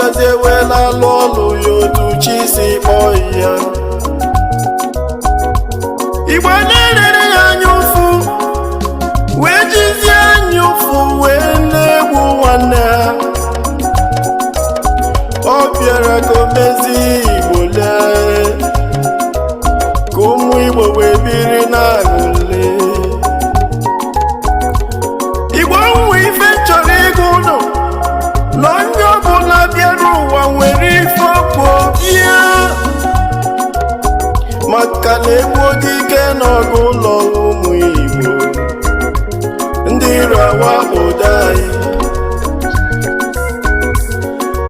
bịazie wela alụ ọlụ ya otu chi si kpọọ ya. Igbo na-erere ya anya ụfụ wee jizie anya ụfụ wee na-egbu nwanne ha. Ọ bịara ka o mezie Igbo lee ka ụmụ Igbo wee biri n'aṅụrị. Igbo nwe ife chọrọ ịgụ ụlọ na onye ọbụla bịara ụwa nwere ife ọkụ bịa, maka na egbu oge ike n'ọgụ ụlọ